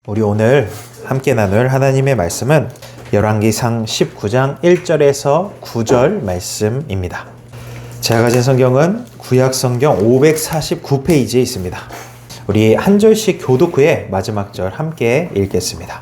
우리 오늘 함께 나눌 하나님의 말씀은 열왕기상 19장 1절에서 9절 말씀입니다. 제가 가진 성경은 구약 성경 549페이지에 있습니다. 우리 한 절씩 교독 후에 마지막 절 함께 읽겠습니다.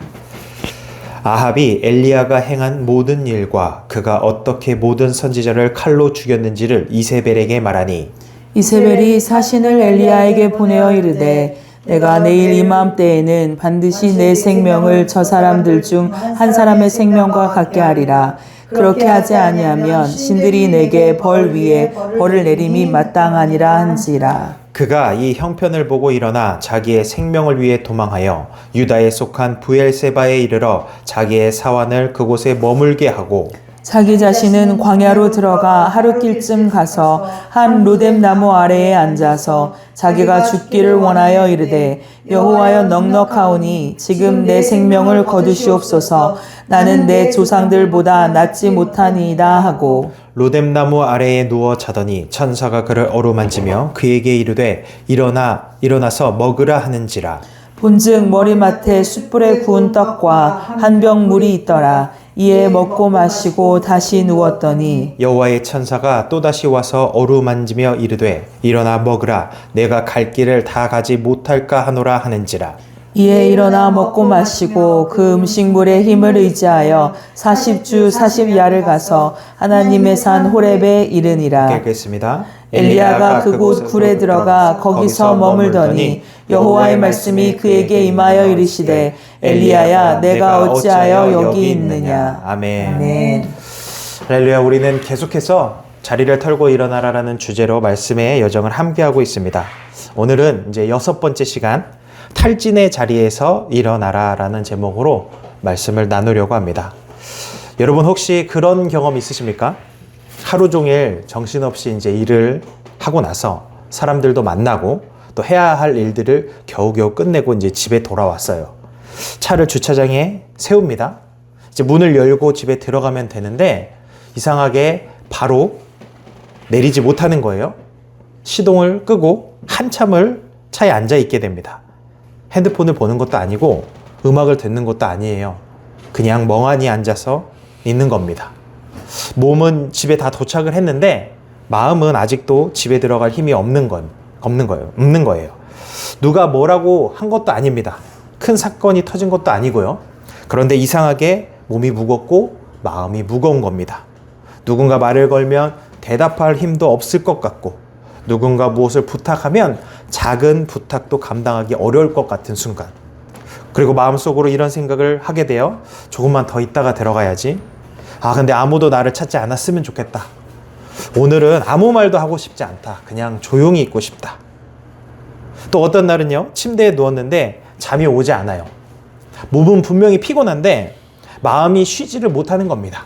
아합이 엘리야가 행한 모든 일과 그가 어떻게 모든 선지자를 칼로 죽였는지를 이세벨에게 말하니 이세벨이 사신을 엘리야에게 보내어 이르되 내가 내일 이맘때에는 반드시 내 생명을 저 사람들 중 한 사람의 생명과 같게 하리라. 그렇게 하지 아니하면 신들이 내게 벌 위에 벌을 내림이 마땅하니라 한지라. 그가 이 형편을 보고 일어나 자기의 생명을 위해 도망하여 유다에 속한 부엘세바에 이르러 자기의 사환을 그곳에 머물게 하고 자기 자신은 광야로 들어가 하루길쯤 가서 한 로뎀 나무 아래에 앉아서 자기가 죽기를 원하여 이르되 여호와여 넉넉하오니 지금 내 생명을 거두시옵소서. 나는 내 조상들보다 낫지 못하니이다 하고 로뎀나무 아래에 누워 자더니 천사가 그를 어루만지며 그에게 이르되 일어나서 먹으라 하는지라. 본즉 머리맡에 숯불에 구운 떡과 한 병 물이 있더라. 이에 먹고 마시고 다시 누웠더니 여호와의 천사가 또다시 와서 어루만지며 이르되 일어나 먹으라. 내가 갈 길을 다 가지 못할까 하노라 하는지라. 이에 일어나 먹고 마시고 그 음식물의 힘을 의지하여 40주 40야를 가서 하나님의 산 호렙에 이르니라. 읽겠습니다. 엘리야가 그곳 굴에 들어가 거기서 머물더니 여호와의 말씀이 그에게 임하여 이르시되 엘리야야 내가 어찌하여 여기 있느냐. 아멘. 아멘. 할렐루야. 우리는 계속해서 자리를 털고 일어나라라는 주제로 말씀의 여정을 함께하고 있습니다. 오늘은 이제 6번째 시간 탈진의 자리에서 일어나라라는 제목으로 말씀을 나누려고 합니다. 여러분 혹시 그런 경험 있으십니까? 하루 종일 정신없이 이제 일을 하고 나서 사람들도 만나고 또 해야 할 일들을 겨우겨우 끝내고 이제 집에 돌아왔어요. 차를 주차장에 세웁니다. 이제 문을 열고 집에 들어가면 되는데 이상하게 바로 내리지 못하는 거예요. 시동을 끄고 한참을 차에 앉아 있게 됩니다. 핸드폰을 보는 것도 아니고 음악을 듣는 것도 아니에요. 그냥 멍하니 앉아서 있는 겁니다. 몸은 집에 다 도착을 했는데 마음은 아직도 집에 들어갈 힘이 없는 거예요. 누가 뭐라고 한 것도 아닙니다. 큰 사건이 터진 것도 아니고요. 그런데 이상하게 몸이 무겁고 마음이 무거운 겁니다. 누군가 말을 걸면 대답할 힘도 없을 것 같고 누군가 무엇을 부탁하면 작은 부탁도 감당하기 어려울 것 같은 순간, 그리고 마음속으로 이런 생각을 하게 돼요. 조금만 더 있다가 들어가야지. 근데 아무도 나를 찾지 않았으면 좋겠다. 오늘은 아무 말도 하고 싶지 않다. 그냥 조용히 있고 싶다. 또 어떤 날은요, 침대에 누웠는데 잠이 오지 않아요. 몸은 분명히 피곤한데 마음이 쉬지를 못하는 겁니다.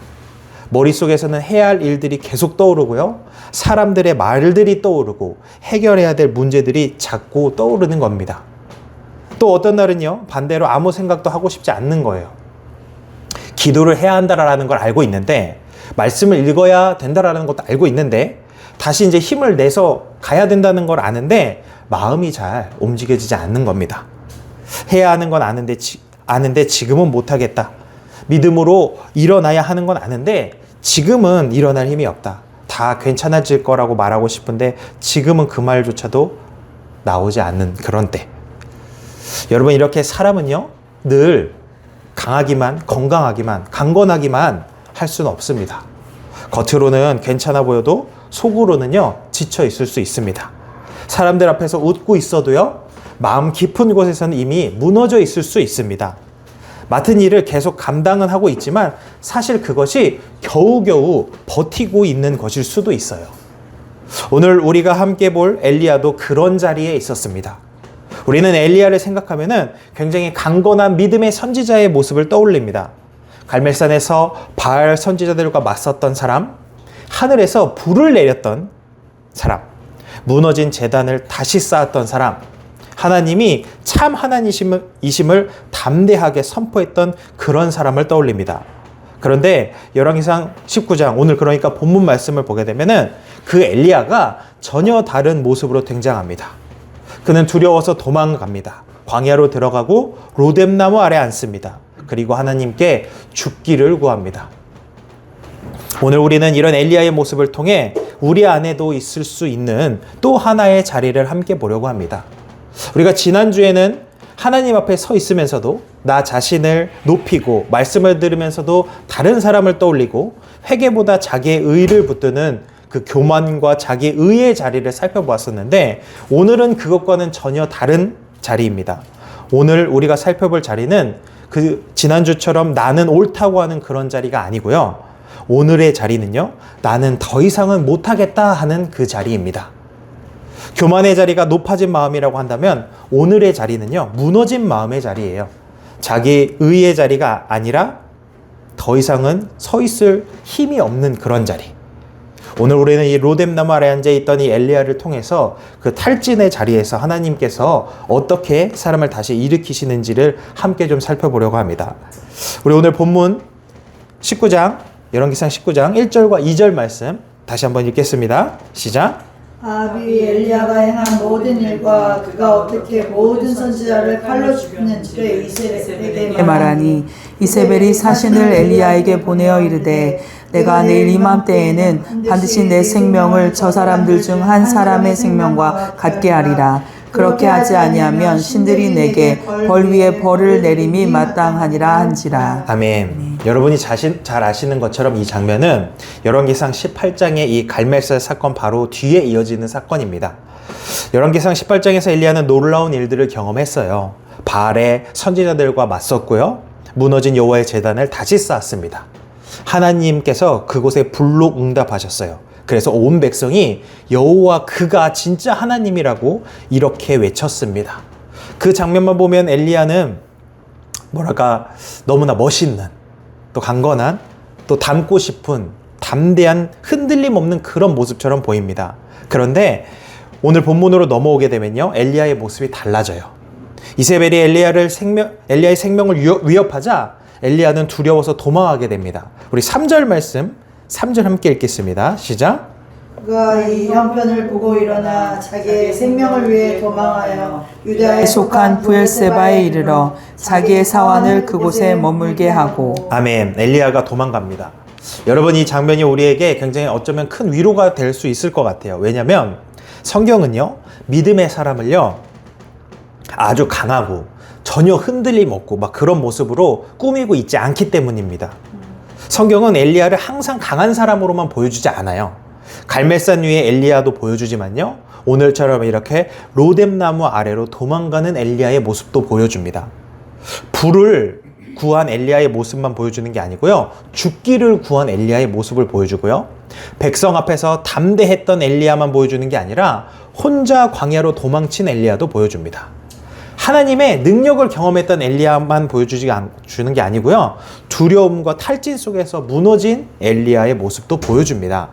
머릿속에서는 해야 할 일들이 계속 떠오르고요. 사람들의 말들이 떠오르고 해결해야 될 문제들이 자꾸 떠오르는 겁니다. 또 어떤 날은요, 반대로 아무 생각도 하고 싶지 않는 거예요. 기도를 해야 한다라는 걸 알고 있는데, 말씀을 읽어야 된다라는 것도 알고 있는데, 다시 이제 힘을 내서 가야 된다는 걸 아는데 마음이 잘 움직여지지 않는 겁니다. 해야 하는 건 아는데 지금은 못하겠다. 믿음으로 일어나야 하는 건 아는데 지금은 일어날 힘이 없다. 다 괜찮아질 거라고 말하고 싶은데 지금은 그 말조차도 나오지 않는 그런 때. 여러분, 이렇게 사람은요, 늘 강하기만, 건강하기만, 강건하기만 할 수는 없습니다. 겉으로는 괜찮아 보여도 속으로는요, 지쳐 있을 수 있습니다. 사람들 앞에서 웃고 있어도요, 마음 깊은 곳에서는 이미 무너져 있을 수 있습니다. 맡은 일을 계속 감당은 하고 있지만 사실 그것이 겨우겨우 버티고 있는 것일 수도 있어요. 오늘 우리가 함께 볼 엘리야도 그런 자리에 있었습니다. 우리는 엘리야를 생각하면은 굉장히 강건한 믿음의 선지자의 모습을 떠올립니다. 갈멜산에서 바알 선지자들과 맞섰던 사람, 하늘에서 불을 내렸던 사람, 무너진 제단을 다시 쌓았던 사람, 하나님이 참 하나님이심을 담대하게 선포했던 그런 사람을 떠올립니다. 그런데 열왕기상 19장, 오늘 그러니까 본문 말씀을 보게 되면은 그 엘리야가 전혀 다른 모습으로 등장합니다. 그는 두려워서 도망갑니다. 광야로 들어가고 로뎀나무 아래 앉습니다. 그리고 하나님께 죽기를 구합니다. 오늘 우리는 이런 엘리야의 모습을 통해 우리 안에도 있을 수 있는 또 하나의 자리를 함께 보려고 합니다. 우리가 지난주에는 하나님 앞에 서 있으면서도 나 자신을 높이고 말씀을 들으면서도 다른 사람을 떠올리고 회개보다 자기의 의를 붙드는 그 교만과 자기의 의의 자리를 살펴보았었는데, 오늘은 그것과는 전혀 다른 자리입니다. 오늘 우리가 살펴볼 자리는 그 지난주처럼 나는 옳다고 하는 그런 자리가 아니고요. 오늘의 자리는요, 나는 더 이상은 못하겠다 하는 그 자리입니다. 교만의 자리가 높아진 마음이라고 한다면 오늘의 자리는요, 무너진 마음의 자리예요. 자기 의의 자리가 아니라 더 이상은 서 있을 힘이 없는 그런 자리. 오늘 우리는 이 로뎀나무 아래 앉아있던 이 엘리야를 통해서 그 탈진의 자리에서 하나님께서 어떻게 사람을 다시 일으키시는지를 함께 좀 살펴보려고 합니다. 우리 오늘 본문 19장, 열왕기상 19장 1절과 2절 말씀 다시 한번 읽겠습니다. 시작. 아합이 엘리야가 행한 모든 일과 그가 어떻게 모든 선지자를 칼로 죽였는지를 이세벨에게 말하니 이세벨이 사신을 엘리야에게 보내어 이르되 내가 내일 이맘때에는 반드시 내 생명을 저 사람들 중 한 사람의 생명과 같게 하리라. 그렇게 하지 아니하면 신들이 내게 벌 위에 벌을 내림이 마땅하니라 한지라. 아멘. 여러분이 잘 아시는 것처럼 이 장면은 열왕기상 18장의 이 갈멜살 사건 바로 뒤에 이어지는 사건입니다. 열왕기상 18장에서 엘리야는 놀라운 일들을 경험했어요. 바알의 선지자들과 맞섰고요. 무너진 여호와의 제단을 다시 쌓았습니다. 하나님께서 그곳에 불로 응답하셨어요. 그래서 온 백성이 여호와 그가 진짜 하나님이라고 이렇게 외쳤습니다. 그 장면만 보면 엘리야는 뭐랄까 너무나 멋있는, 또 강건한, 또 닮고 싶은 담대한 흔들림 없는 그런 모습처럼 보입니다. 그런데 오늘 본문으로 넘어오게 되면요, 엘리야의 모습이 달라져요. 이세벨이 엘리야의 생명을 위협하자 엘리야는 두려워서 도망하게 됩니다. 우리 3절 말씀 3절 함께 읽겠습니다. 시작. 그가 이 형편을 보고 일어나 자기의 생명을 위해 도망하여 유다에 속한 부엘세바에 이르러 자기의 사환을 그곳에 머물게 하고. 아멘. 엘리야가 도망갑니다. 여러분, 이 장면이 우리에게 굉장히 어쩌면 큰 위로가 될 수 있을 것 같아요. 왜냐하면 성경은요, 믿음의 사람을요 아주 강하고 전혀 흔들림 없고 막 그런 모습으로 꾸미고 있지 않기 때문입니다. 성경은 엘리야를 항상 강한 사람으로만 보여주지 않아요. 갈멜산 위에 엘리야도 보여주지만요, 오늘처럼 이렇게 로뎀나무 아래로 도망가는 엘리야의 모습도 보여줍니다. 불을 구한 엘리야의 모습만 보여주는 게 아니고요, 죽기를 구한 엘리야의 모습을 보여주고요, 백성 앞에서 담대했던 엘리야만 보여주는 게 아니라 혼자 광야로 도망친 엘리야도 보여줍니다. 하나님의 능력을 경험했던 엘리야만 보여주는 게 아니고요, 두려움과 탈진 속에서 무너진 엘리야의 모습도 보여줍니다.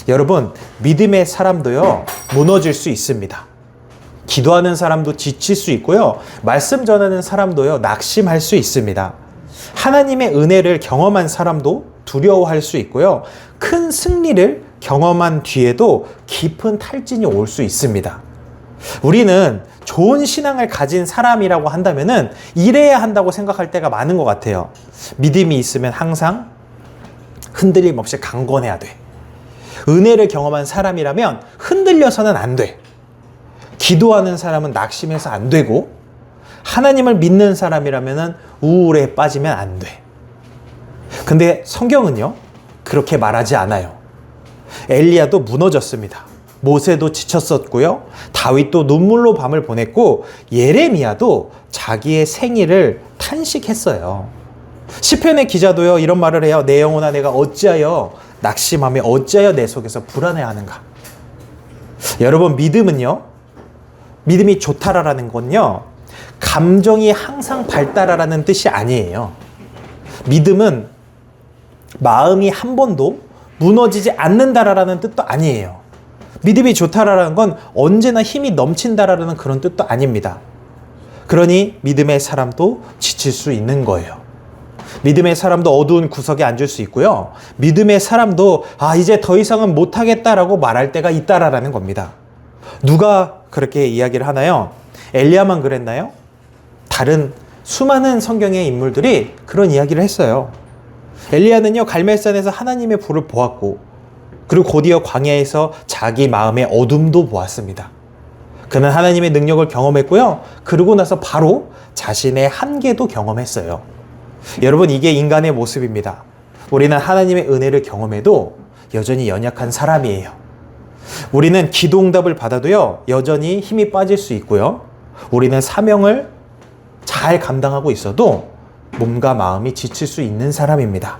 여러분, 믿음의 사람도요 무너질 수 있습니다. 기도하는 사람도 지칠 수 있고요, 말씀 전하는 사람도요 낙심할 수 있습니다. 하나님의 은혜를 경험한 사람도 두려워할 수 있고요, 큰 승리를 경험한 뒤에도 깊은 탈진이 올 수 있습니다. 우리는 좋은 신앙을 가진 사람이라고 한다면은 이래야 한다고 생각할 때가 많은 것 같아요. 믿음이 있으면 항상 흔들림 없이 강건해야 돼. 은혜를 경험한 사람이라면 흔들려서는 안 돼. 기도하는 사람은 낙심해서 안 되고, 하나님을 믿는 사람이라면 우울에 빠지면 안 돼. 근데 성경은요 그렇게 말하지 않아요. 엘리야도 무너졌습니다. 모세도 지쳤었고요, 다윗도 눈물로 밤을 보냈고, 예레미야도 자기의 생일을 탄식했어요. 시편의 기자도요 이런 말을 해요. 내 영혼아 내가 어찌하여 낙심하며 어찌하여 내 속에서 불안해하는가. 여러분, 믿음이 좋다라는 건요 감정이 항상 발달하라는 뜻이 아니에요. 믿음은 마음이 한 번도 무너지지 않는다라는 뜻도 아니에요. 믿음이 좋다라는 건 언제나 힘이 넘친다라는 그런 뜻도 아닙니다. 그러니 믿음의 사람도 지칠 수 있는 거예요. 믿음의 사람도 어두운 구석에 앉을 수 있고요, 믿음의 사람도 이제 더 이상은 못하겠다라고 말할 때가 있다라는 겁니다. 누가 그렇게 이야기를 하나요? 엘리야만 그랬나요? 다른 수많은 성경의 인물들이 그런 이야기를 했어요. 엘리야는요, 갈멜산에서 하나님의 불을 보았고, 그리고 곧이어 광야에서 자기 마음의 어둠도 보았습니다. 그는 하나님의 능력을 경험했고요. 그러고 나서 바로 자신의 한계도 경험했어요. 여러분, 이게 인간의 모습입니다. 우리는 하나님의 은혜를 경험해도 여전히 연약한 사람이에요. 우리는 기도응답을 받아도요, 여전히 힘이 빠질 수 있고요. 우리는 사명을 잘 감당하고 있어도 몸과 마음이 지칠 수 있는 사람입니다.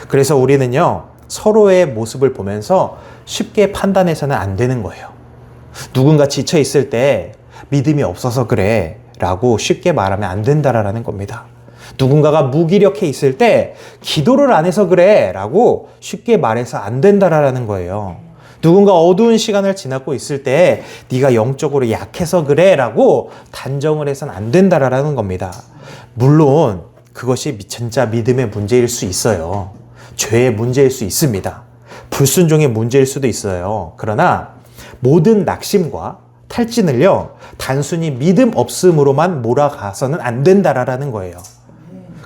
그래서 우리는요, 서로의 모습을 보면서 쉽게 판단해서는 안 되는 거예요. 누군가 지쳐 있을 때 믿음이 없어서 그래 라고 쉽게 말하면 안 된다라는 겁니다. 누군가가 무기력해 있을 때 기도를 안 해서 그래 라고 쉽게 말해서 안 된다라는 거예요. 누군가 어두운 시간을 지나고 있을 때 네가 영적으로 약해서 그래 라고 단정을 해서는 안 된다라는 겁니다. 물론 그것이 진짜 믿음의 문제일 수 있어요. 죄의 문제일 수 있습니다. 불순종의 문제일 수도 있어요. 그러나 모든 낙심과 탈진을요, 단순히 믿음 없음으로만 몰아가서는 안 된다라는 거예요.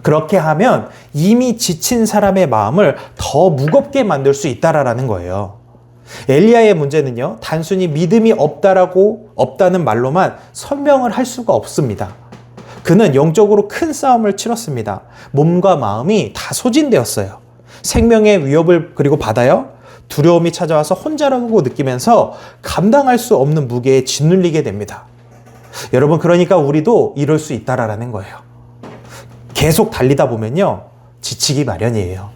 그렇게 하면 이미 지친 사람의 마음을 더 무겁게 만들 수 있다라는 거예요. 엘리야의 문제는요, 단순히 믿음이 없다는 말로만 설명을 할 수가 없습니다. 그는 영적으로 큰 싸움을 치렀습니다. 몸과 마음이 다 소진되었어요. 생명의 위협을 그리고 받아요. 두려움이 찾아와서 혼자라고 느끼면서 감당할 수 없는 무게에 짓눌리게 됩니다. 여러분, 그러니까 우리도 이럴 수 있다라는 거예요. 계속 달리다 보면요, 지치기 마련이에요.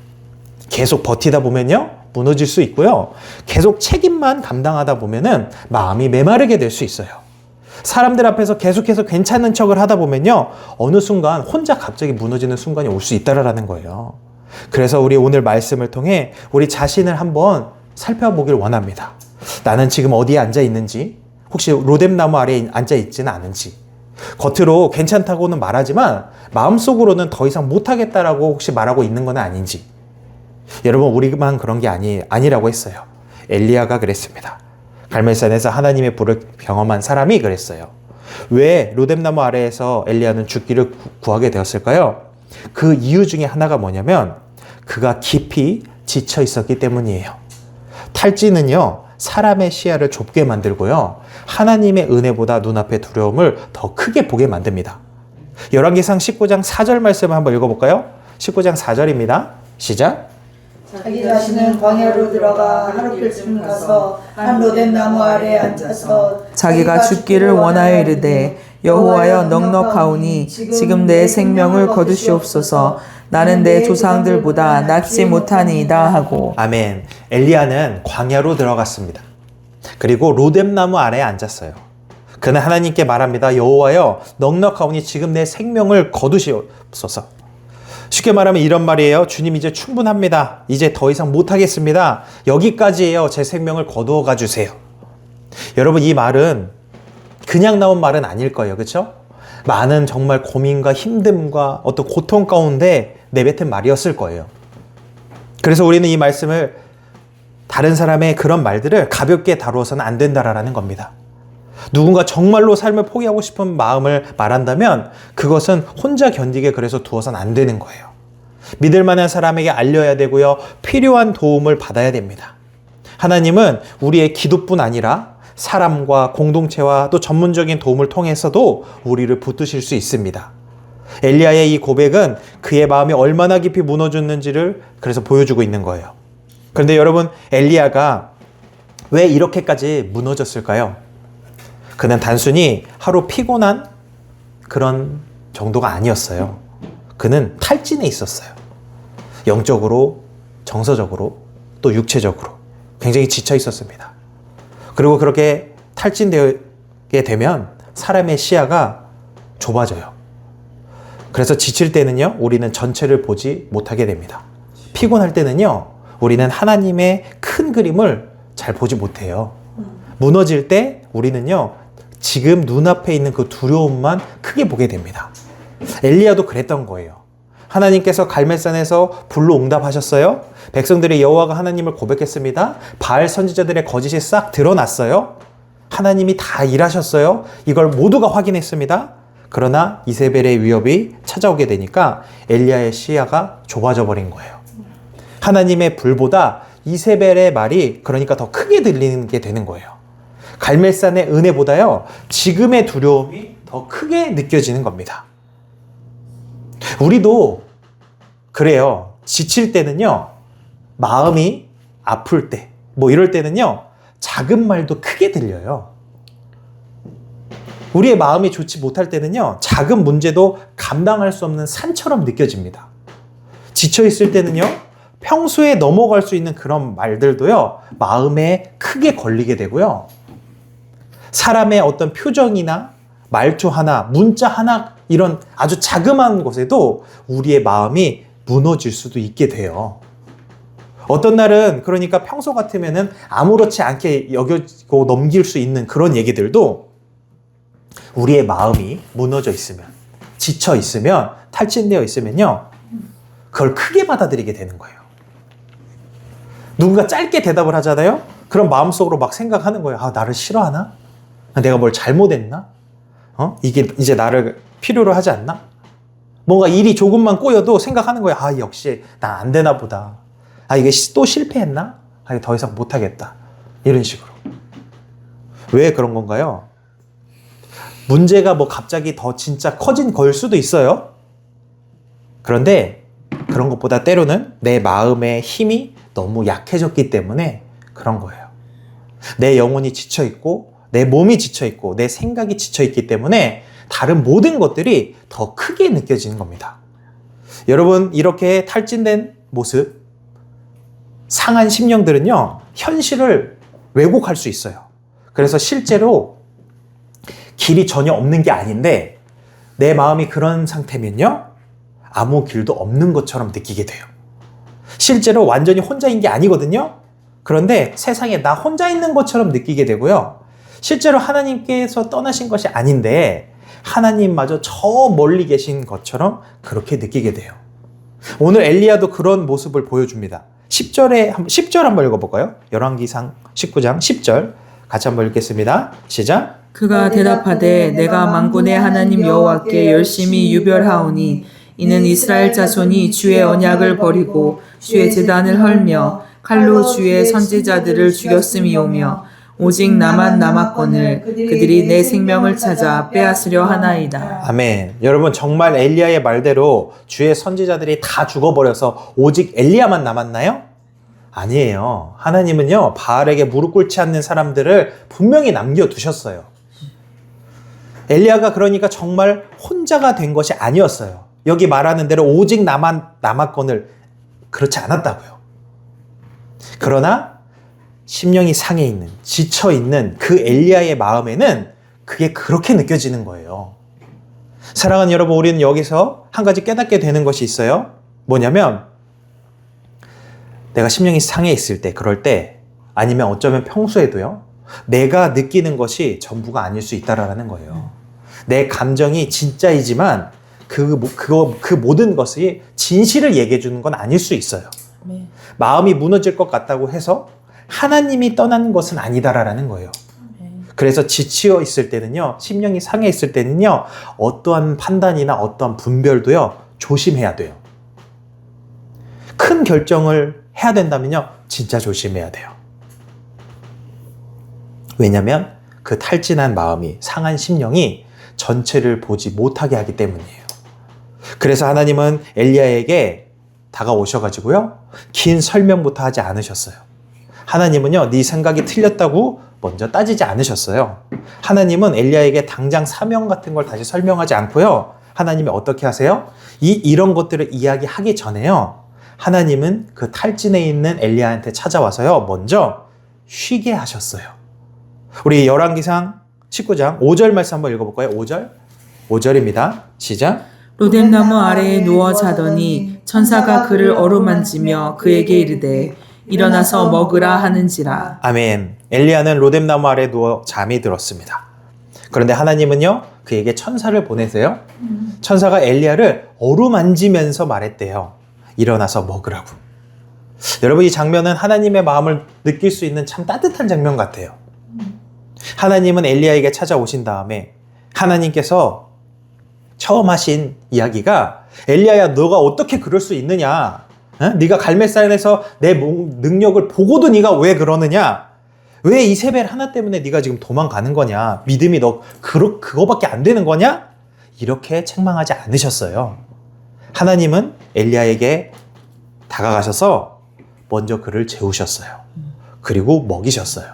계속 버티다 보면요, 무너질 수 있고요. 계속 책임만 감당하다 보면은 마음이 메마르게 될 수 있어요. 사람들 앞에서 계속해서 괜찮은 척을 하다 보면요, 어느 순간 혼자 갑자기 무너지는 순간이 올 수 있다라는 거예요. 그래서 우리 오늘 말씀을 통해 우리 자신을 한번 살펴보길 원합니다. 나는 지금 어디에 앉아 있는지, 혹시 로뎀나무 아래에 앉아 있지는 않은지, 겉으로 괜찮다고는 말하지만 마음속으로는 더 이상 못하겠다라고 혹시 말하고 있는 건 아닌지. 여러분, 우리만 그런 게 아니라고 했어요. 엘리야가 그랬습니다. 갈멜산에서 하나님의 불을 경험한 사람이 그랬어요. 왜 로뎀나무 아래에서 엘리야는 죽기를 구하게 되었을까요? 그 이유 중에 하나가 뭐냐면 그가 깊이 지쳐 있었기 때문이에요. 탈진은요, 사람의 시야를 좁게 만들고요, 하나님의 은혜보다 눈앞의 두려움을 더 크게 보게 만듭니다. 열왕기상 19장 4절 말씀을 한번 읽어볼까요? 19장 4절입니다. 시작. 자기 자신은 광야로 들어가 하루길쯤 가서 한 로뎀나무 아래에 앉아서 자기가 죽기를 원하여 이르되 여호와여 넉넉하오니 지금 내 생명을 거두시옵소서. 나는 내 조상들보다 낫지 못하니이다 하고. 아멘. 엘리야는 광야로 들어갔습니다. 그리고 로뎀나무 아래에 앉았어요. 그는 하나님께 말합니다. 여호와여 넉넉하오니 지금 내 생명을 거두시옵소서. 쉽게 말하면 이런 말이에요. 주님, 이제 충분합니다. 이제 더 이상 못하겠습니다. 여기까지예요. 제 생명을 거두어 가주세요. 여러분, 이 말은 그냥 나온 말은 아닐 거예요. 그렇죠? 많은 정말 고민과 힘듦과 어떤 고통 가운데 내뱉은 말이었을 거예요. 그래서 우리는 이 말씀을, 다른 사람의 그런 말들을 가볍게 다루어서는 안 된다라는 겁니다. 누군가 정말로 삶을 포기하고 싶은 마음을 말한다면 그것은 혼자 견디게 그래서 두어서는 안 되는 거예요. 믿을 만한 사람에게 알려야 되고요, 필요한 도움을 받아야 됩니다. 하나님은 우리의 기도뿐 아니라 사람과 공동체와 또 전문적인 도움을 통해서도 우리를 붙드실 수 있습니다. 엘리야의 이 고백은 그의 마음이 얼마나 깊이 무너졌는지를 그래서 보여주고 있는 거예요. 그런데 여러분, 엘리야가 왜 이렇게까지 무너졌을까요? 그는 단순히 하루 피곤한 그런 정도가 아니었어요. 그는 탈진해 있었어요. 영적으로, 정서적으로, 또 육체적으로 굉장히 지쳐 있었습니다. 그리고 그렇게 탈진되게 되면 사람의 시야가 좁아져요. 그래서 지칠 때는요, 우리는 전체를 보지 못하게 됩니다. 피곤할 때는요, 우리는 하나님의 큰 그림을 잘 보지 못해요. 무너질 때 우리는요, 지금 눈앞에 있는 그 두려움만 크게 보게 됩니다. 엘리야도 그랬던 거예요. 하나님께서 갈멜산에서 불로 응답하셨어요. 백성들이 여호와가 하나님을 고백했습니다. 바알 선지자들의 거짓이 싹 드러났어요. 하나님이 다 일하셨어요. 이걸 모두가 확인했습니다. 그러나 이세벨의 위협이 찾아오게 되니까 엘리야의 시야가 좁아져 버린 거예요. 하나님의 불보다 이세벨의 말이 그러니까 더 크게 들리는 게 되는 거예요. 갈멜산의 은혜보다요, 지금의 두려움이 더 크게 느껴지는 겁니다. 우리도 그래요. 지칠 때는요, 마음이 아플 때, 뭐 이럴 때는요, 작은 말도 크게 들려요. 우리의 마음이 좋지 못할 때는요, 작은 문제도 감당할 수 없는 산처럼 느껴집니다. 지쳐있을 때는요, 평소에 넘어갈 수 있는 그런 말들도요, 마음에 크게 걸리게 되고요. 사람의 어떤 표정이나 말투 하나, 문자 하나, 이런 아주 자그마한 것에도 우리의 마음이 무너질 수도 있게 돼요. 어떤 날은 그러니까 평소 같으면은 아무렇지 않게 여기고 넘길 수 있는 그런 얘기들도 우리의 마음이 무너져 있으면, 지쳐 있으면, 탈진되어 있으면요, 그걸 크게 받아들이게 되는 거예요. 누군가 짧게 대답을 하잖아요? 그럼 마음속으로 막 생각하는 거예요. 아, 나를 싫어하나? 내가 뭘 잘못했나? 이게 이제 나를 필요로 하지 않나? 뭔가 일이 조금만 꼬여도 생각하는 거예요. 아, 역시 난 안 되나 보다. 아, 이게 또 실패했나? 아, 더 이상 못하겠다. 이런 식으로. 왜 그런 건가요? 문제가 뭐 갑자기 더 진짜 커진 걸 수도 있어요. 그런데 그런 것보다 때로는 내 마음의 힘이 너무 약해졌기 때문에 그런 거예요. 내 영혼이 지쳐있고, 내 몸이 지쳐있고, 내 생각이 지쳐있기 때문에 다른 모든 것들이 더 크게 느껴지는 겁니다. 여러분, 이렇게 탈진된 모습, 상한 심령들은요, 현실을 왜곡할 수 있어요. 그래서 실제로 길이 전혀 없는 게 아닌데, 내 마음이 그런 상태면요, 아무 길도 없는 것처럼 느끼게 돼요. 실제로 완전히 혼자인 게 아니거든요. 그런데 세상에 나 혼자 있는 것처럼 느끼게 되고요. 실제로 하나님께서 떠나신 것이 아닌데 하나님마저 저 멀리 계신 것처럼 그렇게 느끼게 돼요. 오늘 엘리야도 그런 모습을 보여줍니다. 10절 한번 읽어볼까요? 열왕기상 19장 10절 같이 한번 읽겠습니다. 시작. 그가 대답하되 내가 만군의 하나님 여호와께 열심히 유별하오니 이는 이스라엘 자손이 주의 언약을 버리고 주의 제단을 헐며 칼로 주의 선지자들을 죽였음이오며 오직 나만 남았거늘 그들이 내 생명을 찾아 빼앗으려 하나이다. 아멘. 여러분, 정말 엘리야의 말대로 주의 선지자들이 다 죽어버려서 오직 엘리야만 남았나요? 아니에요. 하나님은요, 바알에게 무릎 꿇지 않는 사람들을 분명히 남겨두셨어요. 엘리야가 그러니까 정말 혼자가 된 것이 아니었어요. 여기 말하는 대로 오직 나만 남았거늘 그렇지 않았다고요. 그러나 심령이 상해 있는, 지쳐 있는 그 엘리야의 마음에는 그게 그렇게 느껴지는 거예요. 사랑하는 여러분, 우리는 여기서 한 가지 깨닫게 되는 것이 있어요. 뭐냐면 내가 심령이 상해 있을 때, 그럴 때, 아니면 어쩌면 평소에도요, 내가 느끼는 것이 전부가 아닐 수 있다라는 거예요. 내 감정이 진짜이지만 그 모든 것이 진실을 얘기해 주는 건 아닐 수 있어요. 마음이 무너질 것 같다고 해서 하나님이 떠난 것은 아니다라는 거예요. 그래서 지치어 있을 때는요, 심령이 상해 있을 때는요, 어떠한 판단이나 어떠한 분별도요, 조심해야 돼요. 큰 결정을 해야 된다면요, 진짜 조심해야 돼요. 왜냐하면 그 탈진한 마음이, 상한 심령이 전체를 보지 못하게 하기 때문이에요. 그래서 하나님은 엘리야에게 다가오셔가지고요, 긴 설명부터 하지 않으셨어요. 하나님은요, 네 생각이 틀렸다고 먼저 따지지 않으셨어요. 하나님은 엘리야에게 당장 사명 같은 걸 다시 설명하지 않고요, 하나님이 어떻게 하세요? 이런 것들을 이야기하기 전에요, 하나님은 그 탈진에 있는 엘리야한테 찾아와서요, 먼저 쉬게 하셨어요. 우리 열왕기상 19장 5절 말씀 한번 읽어볼까요? 5절입니다. 시작. 로뎀나무 아래에 누워 자더니 천사가 그를 어루만지며 그에게 이르되 일어나서 먹으라 하는지라. 아멘. 엘리야는 로뎀나무 아래에 누워 잠이 들었습니다. 그런데 하나님은요, 그에게 천사를 보내세요. 천사가 엘리야를 어루만지면서 말했대요. 일어나서 먹으라고. 여러분, 이 장면은 하나님의 마음을 느낄 수 있는 참 따뜻한 장면 같아요. 하나님은 엘리야에게 찾아오신 다음에 하나님께서 처음 하신 이야기가 엘리야야 너가 어떻게 그럴 수 있느냐? 네가 갈멜산에서 내 능력을 보고도 네가 왜 그러느냐? 왜 이세벨 하나 때문에 네가 지금 도망가는 거냐? 믿음이 너 그거밖에 안 되는 거냐? 이렇게 책망하지 않으셨어요. 하나님은 엘리야에게 다가가셔서 먼저 그를 재우셨어요. 그리고 먹이셨어요.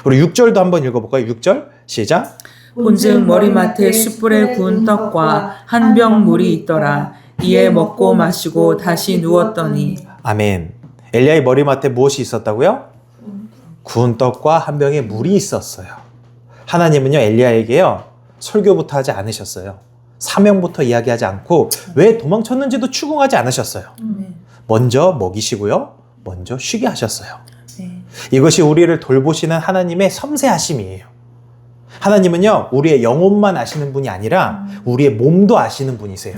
우리 6절도 한번 읽어볼까요? 6절 시작. 본즉 머리맡에 숯불에 구운 떡과 한 병 물이 있더라. 이에 먹고 마시고 다시 누웠더니. 아멘. 엘리야의 머리맡에 무엇이 있었다고요? 구운 떡과 한 병의 물이 있었어요. 하나님은요 엘리야에게요 설교부터 하지 않으셨어요. 사명부터 이야기하지 않고 왜 도망쳤는지도 추궁하지 않으셨어요. 먼저 먹이시고요. 먼저 쉬게 하셨어요. 이것이 우리를 돌보시는 하나님의 섬세하심이에요. 하나님은요 우리의 영혼만 아시는 분이 아니라 우리의 몸도 아시는 분이세요.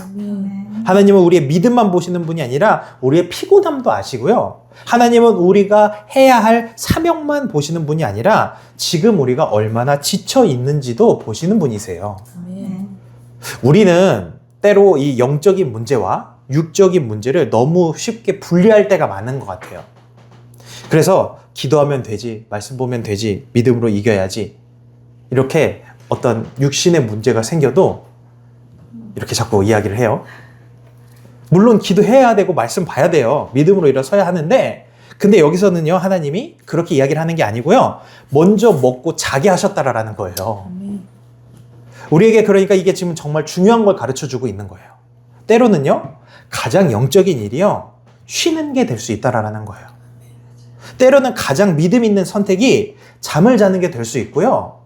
하나님은 우리의 믿음만 보시는 분이 아니라 우리의 피곤함도 아시고요. 하나님은 우리가 해야 할 사명만 보시는 분이 아니라 지금 우리가 얼마나 지쳐 있는지도 보시는 분이세요. 우리는 때로 이 영적인 문제와 육적인 문제를 너무 쉽게 분리할 때가 많은 것 같아요. 그래서 기도하면 되지, 말씀 보면 되지, 믿음으로 이겨야지 이렇게 어떤 육신의 문제가 생겨도 이렇게 자꾸 이야기를 해요. 물론 기도해야 되고 말씀 봐야 돼요. 믿음으로 일어서야 하는데 근데 여기서는요 하나님이 그렇게 이야기를 하는 게 아니고요. 먼저 먹고 자게 하셨다라는 거예요. 우리에게 그러니까 이게 지금 정말 중요한 걸 가르쳐주고 있는 거예요. 때로는요 가장 영적인 일이요 쉬는 게 될 수 있다라는 거예요. 때로는 가장 믿음 있는 선택이 잠을 자는 게 될 수 있고요.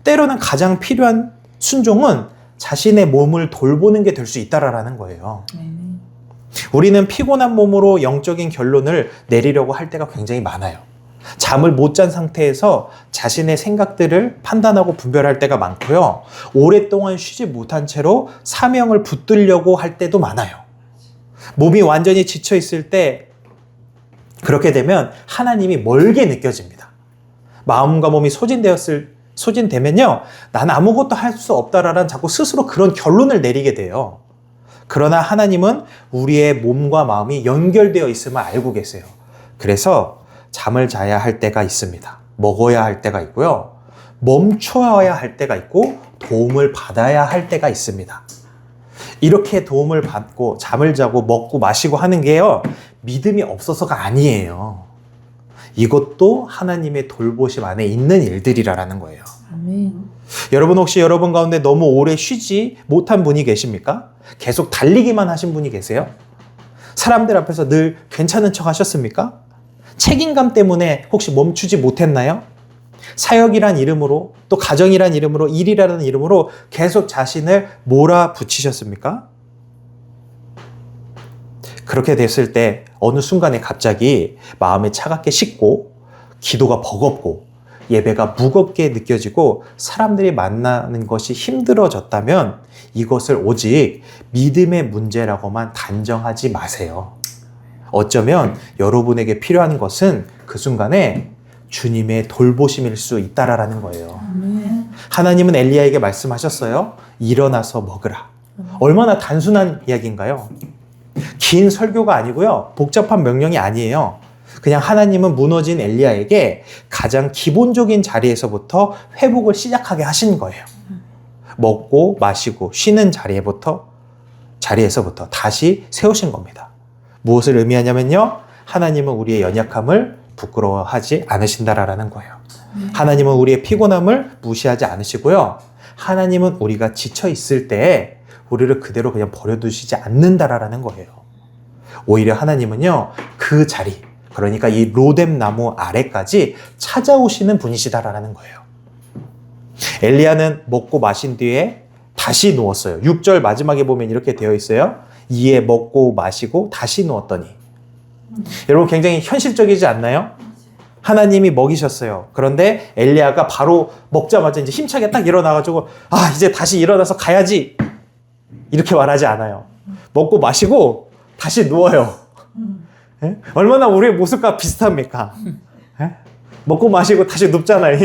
때로는 가장 필요한 순종은 자신의 몸을 돌보는 게 될 수 있다라는 거예요. 우리는 피곤한 몸으로 영적인 결론을 내리려고 할 때가 굉장히 많아요. 잠을 못 잔 상태에서 자신의 생각들을 판단하고 분별할 때가 많고요. 오랫동안 쉬지 못한 채로 사명을 붙들려고 할 때도 많아요. 몸이 완전히 지쳐 있을 때 그렇게 되면 하나님이 멀게 느껴집니다. 마음과 몸이 소진되면요. 난 아무것도 할 수 없다라는 자꾸 스스로 그런 결론을 내리게 돼요. 그러나 하나님은 우리의 몸과 마음이 연결되어 있음을 알고 계세요. 그래서 잠을 자야 할 때가 있습니다. 먹어야 할 때가 있고요. 멈춰야 할 때가 있고 도움을 받아야 할 때가 있습니다. 이렇게 도움을 받고 잠을 자고 먹고 마시고 하는 게요. 믿음이 없어서가 아니에요. 이것도 하나님의 돌보심 안에 있는 일들이라는 거예요. 여러분 혹시 여러분 가운데 너무 오래 쉬지 못한 분이 계십니까? 계속 달리기만 하신 분이 계세요? 사람들 앞에서 늘 괜찮은 척 하셨습니까? 책임감 때문에 혹시 멈추지 못했나요? 사역이란 이름으로 또 가정이란 이름으로 일이라는 이름으로 계속 자신을 몰아붙이셨습니까? 그렇게 됐을 때 어느 순간에 갑자기 마음이 차갑게 식고 기도가 버겁고 예배가 무겁게 느껴지고 사람들이 만나는 것이 힘들어졌다면 이것을 오직 믿음의 문제라고만 단정하지 마세요. 어쩌면 여러분에게 필요한 것은 그 순간에 주님의 돌보심일 수 있다라는 거예요. 하나님은 엘리야에게 말씀하셨어요. 일어나서 먹으라. 얼마나 단순한 이야기인가요? 긴 설교가 아니고요. 복잡한 명령이 아니에요. 그냥 하나님은 무너진 엘리야에게 가장 기본적인 자리에서부터 회복을 시작하게 하신 거예요. 먹고 마시고 쉬는 자리에서부터 다시 세우신 겁니다. 무엇을 의미하냐면요. 하나님은 우리의 연약함을 부끄러워하지 않으신다라는 거예요. 하나님은 우리의 피곤함을 무시하지 않으시고요. 하나님은 우리가 지쳐 있을 때 우리를 그대로 그냥 버려두시지 않는다라는 거예요. 오히려 하나님은요. 그 자리, 그러니까 이 로뎀 나무 아래까지 찾아오시는 분이시다라는 거예요. 엘리야는 먹고 마신 뒤에 다시 누웠어요. 6절 마지막에 보면 이렇게 되어 있어요. 이에 먹고 마시고 다시 누웠더니. 여러분 굉장히 현실적이지 않나요? 하나님이 먹이셨어요. 그런데 엘리야가 바로 먹자마자 이제 힘차게 딱 일어나가지고 이제 다시 일어나서 가야지 이렇게 말하지 않아요. 먹고 마시고 다시 누워요. 예? 얼마나 우리의 모습과 비슷합니까? 예? 먹고 마시고 다시 눕잖아요.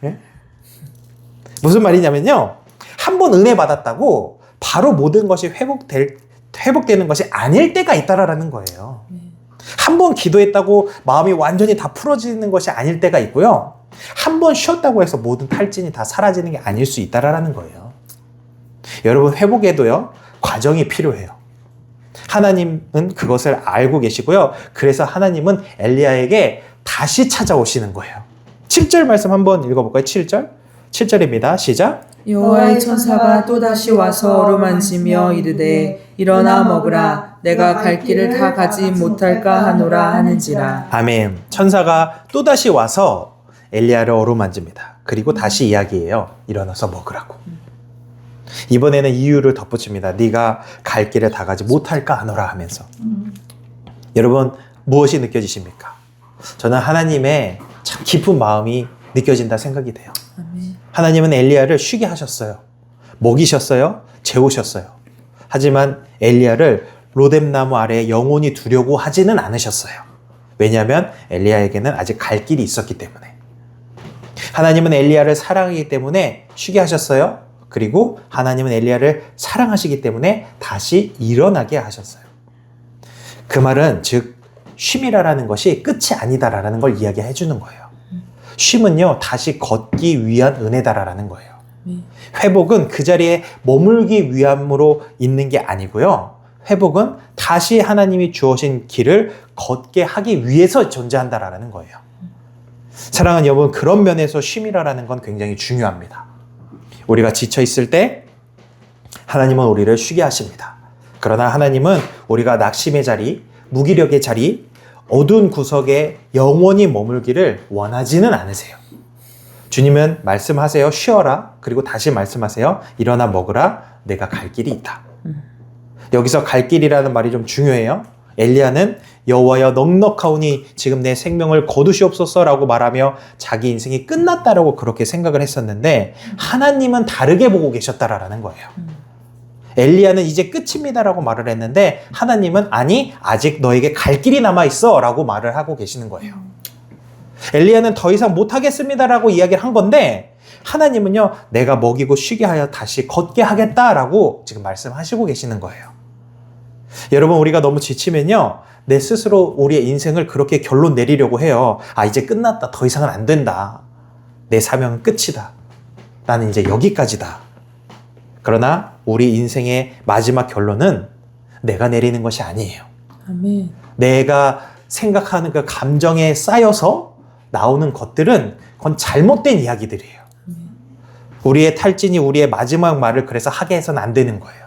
예? 무슨 말이냐면요. 한 번 은혜 받았다고 바로 모든 것이 회복되는 것이 아닐 때가 있다라는 거예요. 한 번 기도했다고 마음이 완전히 다 풀어지는 것이 아닐 때가 있고요. 한 번 쉬었다고 해서 모든 탈진이 다 사라지는 게 아닐 수 있다라는 거예요. 여러분, 회복에도요, 과정이 필요해요. 하나님은 그것을 알고 계시고요. 그래서 하나님은 엘리야에게 다시 찾아오시는 거예요. 7절 말씀 한번 읽어볼까요? 7절? 7절입니다. 시작. 여호와의 천사가 또다시 와서 어루만지며 이르되 일어나 먹으라 내가 갈 길을 다 가지 못할까 하노라 하는지라. 아멘. 천사가 또다시 와서 엘리야를 어루만집니다. 그리고 다시 이야기해요. 일어나서 먹으라고. 이번에는 이유를 덧붙입니다. 네가 갈 길을 다 가지 못할까 하노라 하면서. 여러분, 무엇이 느껴지십니까? 저는 하나님의 참 깊은 마음이 느껴진다 생각이 돼요. 하나님은 엘리야를 쉬게 하셨어요. 먹이셨어요. 재우셨어요. 하지만 엘리야를 로뎀나무 아래에 영원히 두려고 하지는 않으셨어요. 왜냐하면 엘리야에게는 아직 갈 길이 있었기 때문에. 하나님은 엘리야를 사랑하기 때문에 쉬게 하셨어요. 그리고 하나님은 엘리야를 사랑하시기 때문에 다시 일어나게 하셨어요. 그 말은 즉 쉼이라는 것이 끝이 아니다라는 걸 이야기해 주는 거예요. 쉼은요, 다시 걷기 위한 은혜다라는 거예요. 회복은 그 자리에 머물기 위함으로 있는 게 아니고요. 회복은 다시 하나님이 주어진 길을 걷게 하기 위해서 존재한다라는 거예요. 사랑하는 여러분, 그런 면에서 쉼이라는 건 굉장히 중요합니다. 우리가 지쳐 있을 때 하나님은 우리를 쉬게 하십니다. 그러나 하나님은 우리가 낙심의 자리, 무기력의 자리, 어두운 구석에 영원히 머물기를 원하지는 않으세요. 주님은 말씀하세요. 쉬어라. 그리고 다시 말씀하세요. 일어나 먹으라. 내가 갈 길이 있다. 여기서 갈 길이라는 말이 좀 중요해요. 엘리야는 여호와여 넉넉하오니 지금 내 생명을 거두시옵소서라고 말하며 자기 인생이 끝났다라고 그렇게 생각을 했었는데 하나님은 다르게 보고 계셨다라는 거예요. 엘리야는 이제 끝입니다라고 말을 했는데 하나님은 아니 아직 너에게 갈 길이 남아있어 라고 말을 하고 계시는 거예요. 엘리야는 더 이상 못하겠습니다라고 이야기를 한 건데 하나님은요 내가 먹이고 쉬게 하여 다시 걷게 하겠다라고 지금 말씀하시고 계시는 거예요. 여러분, 우리가 너무 지치면요 내 스스로 우리의 인생을 그렇게 결론 내리려고 해요. 아, 이제 끝났다. 더 이상은 안 된다. 내 사명은 끝이다. 나는 이제 여기까지다. 그러나 우리 인생의 마지막 결론은 내가 내리는 것이 아니에요. 아멘. 내가 생각하는 그 감정에 쌓여서 나오는 것들은 그건 잘못된 이야기들이에요. 우리의 탈진이 우리의 마지막 말을 그래서 하게 해서는 안 되는 거예요.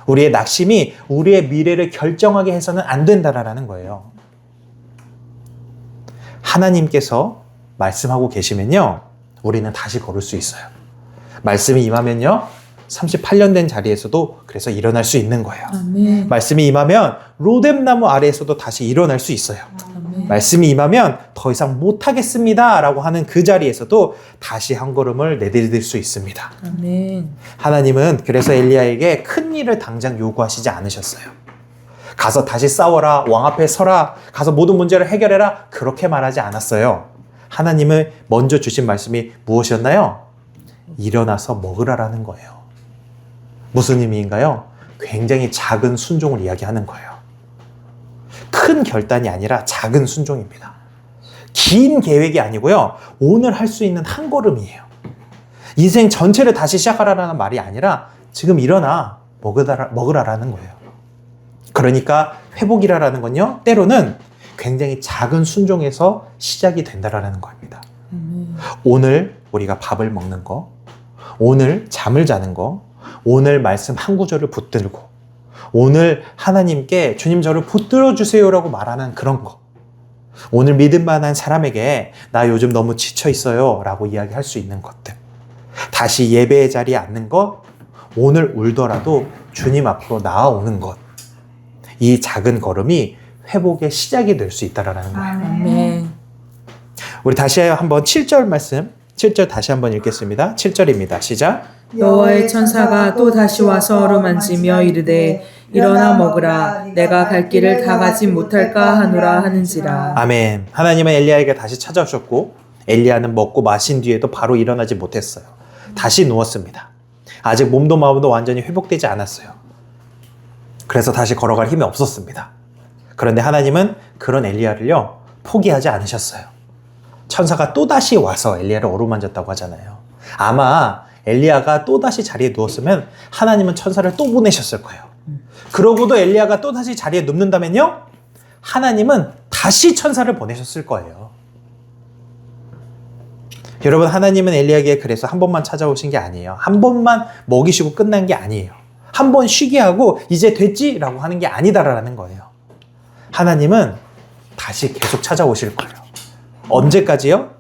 우리의 낙심이 우리의 미래를 결정하게 해서는 안 된다라는 거예요. 하나님께서 말씀하고 계시면요 우리는 다시 걸을 수 있어요. 말씀이 임하면요 38년 된 자리에서도 그래서 일어날 수 있는 거예요. 아멘. 말씀이 임하면 로뎀나무 아래에서도 다시 일어날 수 있어요. 아멘. 말씀이 임하면 더 이상 못하겠습니다 라고 하는 그 자리에서도 다시 한 걸음을 내디딜 수 있습니다. 아멘. 하나님은 그래서 엘리야에게 큰 일을 당장 요구하시지 않으셨어요. 가서 다시 싸워라, 왕 앞에 서라, 가서 모든 문제를 해결해라 그렇게 말하지 않았어요. 하나님을 먼저 주신 말씀이 무엇이었나요? 일어나서 먹으라라는 거예요. 무슨 의미인가요? 굉장히 작은 순종을 이야기하는 거예요. 큰 결단이 아니라 작은 순종입니다. 긴 계획이 아니고요. 오늘 할 수 있는 한 걸음이에요. 인생 전체를 다시 시작하라는 말이 아니라 지금 일어나 먹으라라는 거예요. 그러니까 회복이라는 건요. 때로는 굉장히 작은 순종에서 시작이 된다라는 겁니다. 오늘 우리가 밥을 먹는 거, 오늘 잠을 자는 거, 오늘 말씀 한 구절을 붙들고 오늘 하나님께 주님 저를 붙들어 주세요라고 말하는 그런 거, 오늘 믿을 만한 사람에게 나 요즘 너무 지쳐 있어요 라고 이야기할 수 있는 것들, 다시 예배의 자리에 앉는 것, 오늘 울더라도 주님 앞으로 나아오는 것, 이 작은 걸음이 회복의 시작이 될 수 있다라는 거예요. 아멘. 우리 다시 한번 7절 말씀, 7절 다시 한번 읽겠습니다. 7절입니다. 시작. 여호와의 천사가 또 다시 와서 어루만지며 이르되 일어나 먹으라 내가 갈 길을 다 가지 못할까 하노라 하는지라. 아멘. 하나님은 엘리야에게 다시 찾아오셨고 엘리야는 먹고 마신 뒤에도 바로 일어나지 못했어요. 다시 누웠습니다. 아직 몸도 마음도 완전히 회복되지 않았어요. 그래서 다시 걸어갈 힘이 없었습니다. 그런데 하나님은 그런 엘리야를요, 포기하지 않으셨어요. 천사가 또다시 와서 엘리야를 어루만졌다고 하잖아요. 아마 엘리야가 또다시 자리에 누웠으면 하나님은 천사를 또 보내셨을 거예요. 그러고도 엘리야가 또다시 자리에 눕는다면요, 하나님은 다시 천사를 보내셨을 거예요. 여러분, 하나님은 엘리야에게 그래서 한 번만 찾아오신 게 아니에요. 한 번만 먹이시고 끝난 게 아니에요. 한 번 쉬게 하고 이제 됐지라고 하는 게 아니다라는 거예요. 하나님은 다시 계속 찾아오실 거예요. 언제까지요?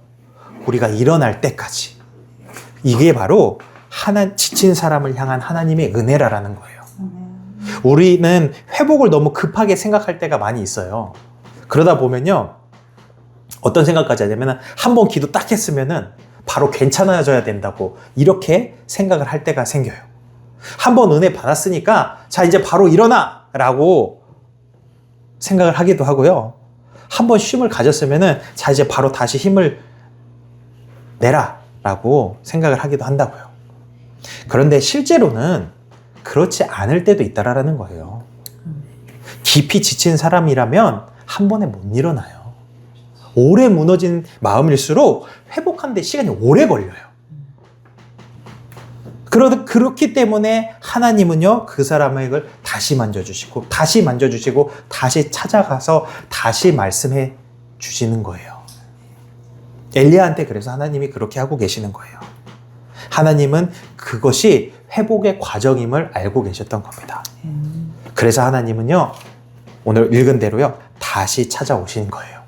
우리가 일어날 때까지. 이게 바로 지친 사람을 향한 하나님의 은혜라는 거예요. 우리는 회복을 너무 급하게 생각할 때가 많이 있어요. 그러다 보면요, 어떤 생각까지 하냐면 한 번 기도 딱 했으면은 바로 괜찮아져야 된다고 이렇게 생각을 할 때가 생겨요. 한 번 은혜 받았으니까 자, 이제 바로 일어나 라고 생각을 하기도 하고요. 한 번 쉼을 가졌으면은 자, 이제 바로 다시 힘을 내라 라고 생각을 하기도 한다고요. 그런데 실제로는 그렇지 않을 때도 있다라는 거예요. 깊이 지친 사람이라면 한 번에 못 일어나요. 오래 무너진 마음일수록 회복하는데 시간이 오래 걸려요. 그렇기 때문에 하나님은요, 그 사람을 다시 만져주시고 다시 만져주시고 다시 찾아가서 다시 말씀해 주시는 거예요. 엘리야한테 그래서 하나님이 그렇게 하고 계시는 거예요. 하나님은 그것이 회복의 과정임을 알고 계셨던 겁니다. 그래서 하나님은요, 오늘 읽은 대로요, 다시 찾아오신 거예요.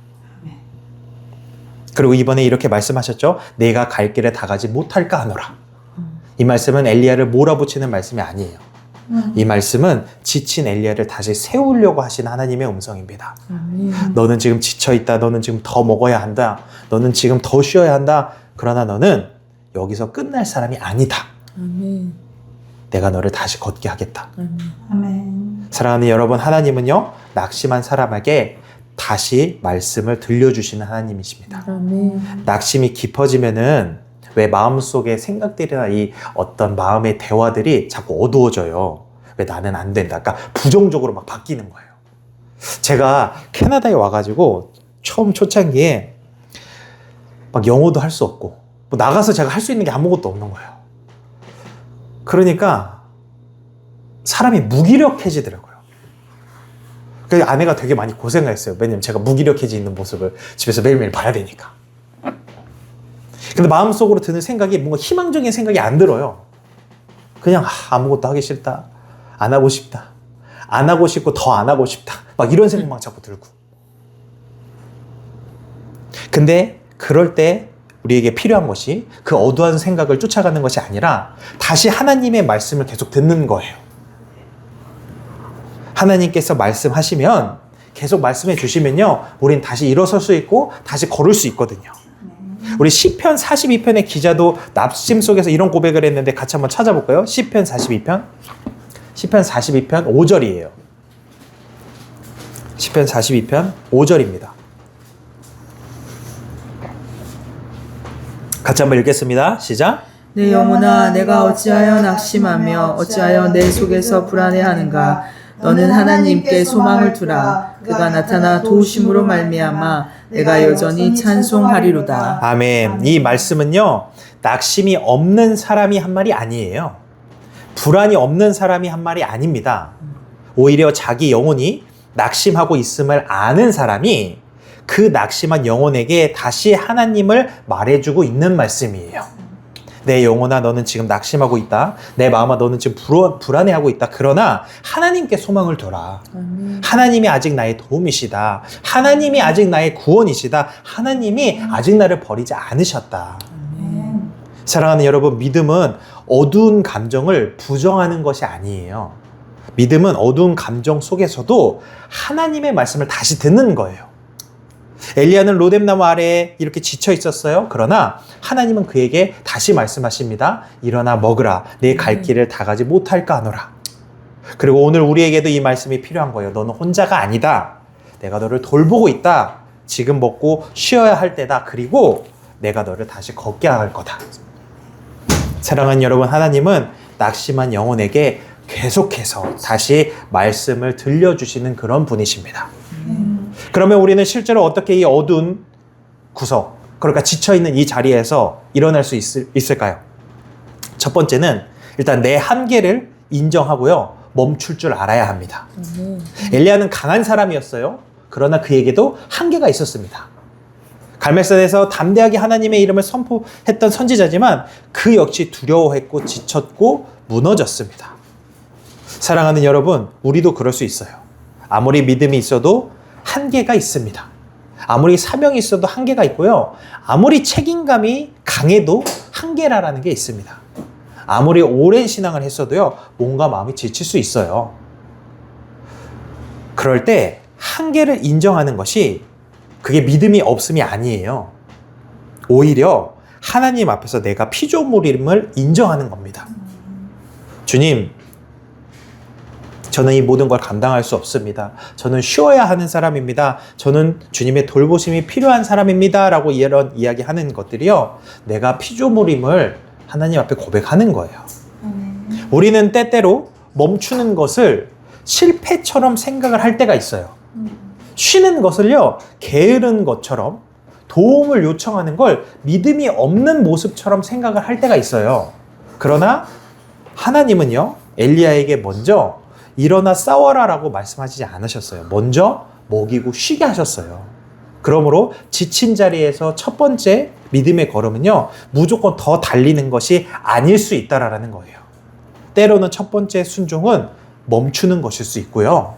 그리고 이번에 이렇게 말씀하셨죠. 내가 갈 길에 다 가지 못할까 하노라. 이 말씀은 엘리야를 몰아붙이는 말씀이 아니에요. 이 말씀은 지친 엘리야를 다시 세우려고 하신 하나님의 음성입니다. 너는 지금 지쳐있다. 너는 지금 더 먹어야 한다. 너는 지금 더 쉬어야 한다. 그러나 너는 여기서 끝날 사람이 아니다. 내가 너를 다시 걷게 하겠다. 아멘. 사랑하는 여러분, 하나님은요, 낙심한 사람에게 다시 말씀을 들려주시는 하나님이십니다. 낙심이 깊어지면은 왜 마음속의 생각들이나 이 어떤 마음의 대화들이 자꾸 어두워져요. 왜 나는 안 된다. 그러니까 부정적으로 막 바뀌는 거예요. 제가 캐나다에 와가지고 처음 초창기에 막 영어도 할 수 없고 뭐 나가서 제가 할 수 있는 게 아무것도 없는 거예요. 그러니까 사람이 무기력해지더라고요. 그 아내가 되게 많이 고생을 했어요. 왜냐면 제가 무기력해져 있는 모습을 집에서 매일매일 봐야 되니까. 근데 마음속으로 드는 생각이 뭔가 희망적인 생각이 안 들어요. 그냥 아무것도 하기 싫다. 안 하고 싶다. 안 하고 싶고 더 안 하고 싶다. 막 이런 생각만 자꾸 들고. 근데 그럴 때 우리에게 필요한 것이 그 어두운 생각을 쫓아가는 것이 아니라 다시 하나님의 말씀을 계속 듣는 거예요. 하나님께서 말씀하시면 계속 말씀해 주시면요, 우린 다시 일어설 수 있고 다시 걸을 수 있거든요. 우리 시편 42편의 기자도 낙심 속에서 이런 고백을 했는데 같이 한번 찾아볼까요? 시편 42편 5절이에요. 시편 42편 5절입니다. 같이 한번 읽겠습니다. 시작. 내 영혼아, 내가 어찌하여 낙심하며 어찌하여 내 속에서 불안해하는가. 너는 하나님께 소망을 두라. 그가 나타나 도우심으로 말미암아 내가 여전히 찬송하리로다. 아멘. 이 말씀은요, 낙심이 없는 사람이 한 말이 아니에요. 불안이 없는 사람이 한 말이 아닙니다. 오히려 자기 영혼이 낙심하고 있음을 아는 사람이 그 낙심한 영혼에게 다시 하나님을 말해주고 있는 말씀이에요. 내 영혼아, 너는 지금 낙심하고 있다. 내 마음아, 너는 지금 불안해하고 있다. 그러나 하나님께 소망을 둬라. 하나님이 아직 나의 도움이시다. 하나님이 아직 나의 구원이시다. 하나님이 아직 나를 버리지 않으셨다. 사랑하는 여러분, 믿음은 어두운 감정을 부정하는 것이 아니에요. 믿음은 어두운 감정 속에서도 하나님의 말씀을 다시 듣는 거예요. 엘리야는 로뎀나무 아래에 이렇게 지쳐 있었어요. 그러나 하나님은 그에게 다시 말씀하십니다. 일어나 먹으라. 내 갈 길을 다 가지 못할까 하노라. 그리고 오늘 우리에게도 이 말씀이 필요한 거예요. 너는 혼자가 아니다. 내가 너를 돌보고 있다. 지금 먹고 쉬어야 할 때다. 그리고 내가 너를 다시 걷게 할 거다. 사랑하는 여러분, 하나님은 낙심한 영혼에게 계속해서 다시 말씀을 들려주시는 그런 분이십니다. 그러면 우리는 실제로 어떻게 이 어두운 구석, 그러니까 지쳐있는 이 자리에서 일어날 수 있을까요? 첫 번째는 일단 내 한계를 인정하고요, 멈출 줄 알아야 합니다. 엘리야는 강한 사람이었어요. 그러나 그에게도 한계가 있었습니다. 갈멜산에서 담대하게 하나님의 이름을 선포했던 선지자지만 그 역시 두려워했고 지쳤고 무너졌습니다. 사랑하는 여러분, 우리도 그럴 수 있어요. 아무리 믿음이 있어도 한계가 있습니다. 아무리 사명이 있어도 한계가 있고요. 아무리 책임감이 강해도 한계라는 게 있습니다. 아무리 오랜 신앙을 했어도요, 몸과 마음이 지칠 수 있어요. 그럴 때 한계를 인정하는 것이 그게 믿음이 없음이 아니에요. 오히려 하나님 앞에서 내가 피조물임을 인정하는 겁니다. 주님, 저는 이 모든 걸 감당할 수 없습니다. 저는 쉬어야 하는 사람입니다. 저는 주님의 돌보심이 필요한 사람입니다. 라고 이런 이야기하는 것들이요, 내가 피조물임을 하나님 앞에 고백하는 거예요. 우리는 때때로 멈추는 것을 실패처럼 생각을 할 때가 있어요. 쉬는 것을요, 게으른 것처럼, 도움을 요청하는 걸 믿음이 없는 모습처럼 생각을 할 때가 있어요. 그러나 하나님은요, 엘리야에게 먼저 일어나 싸워라 라고 말씀하시지 않으셨어요. 먼저 먹이고 쉬게 하셨어요. 그러므로 지친 자리에서 첫 번째 믿음의 걸음은요, 무조건 더 달리는 것이 아닐 수 있다라는 거예요. 때로는 첫 번째 순종은 멈추는 것일 수 있고요.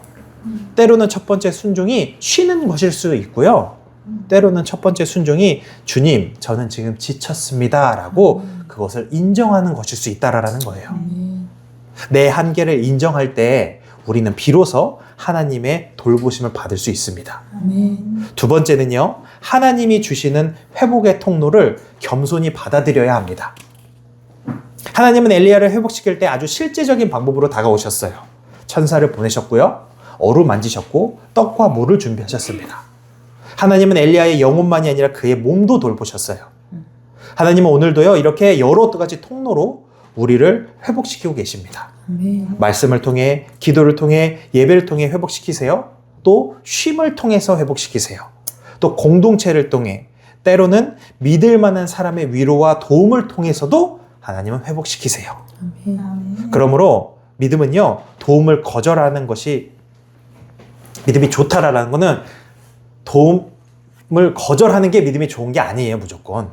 때로는 첫 번째 순종이 쉬는 것일 수 있고요. 때로는 첫 번째 순종이 주님, 저는 지금 지쳤습니다 라고 그것을 인정하는 것일 수 있다라는 거예요. 내 한계를 인정할 때 우리는 비로소 하나님의 돌보심을 받을 수 있습니다. 두 번째는요, 하나님이 주시는 회복의 통로를 겸손히 받아들여야 합니다. 하나님은 엘리야를 회복시킬 때 아주 실제적인 방법으로 다가오셨어요. 천사를 보내셨고요, 어루만지셨고 떡과 물을 준비하셨습니다. 하나님은 엘리야의 영혼만이 아니라 그의 몸도 돌보셨어요. 하나님은 오늘도요, 이렇게 여러 가지 통로로 우리를 회복시키고 계십니다. 말씀을 통해, 기도를 통해, 예배를 통해 회복시키세요. 또 쉼을 통해서 회복시키세요. 또 공동체를 통해, 때로는 믿을 만한 사람의 위로와 도움을 통해서도 하나님은 회복시키세요. 그러므로 믿음은요, 도움을 거절하는 것이, 믿음이 좋다라는 것은 도움을 거절하는 게 믿음이 좋은 게 아니에요, 무조건.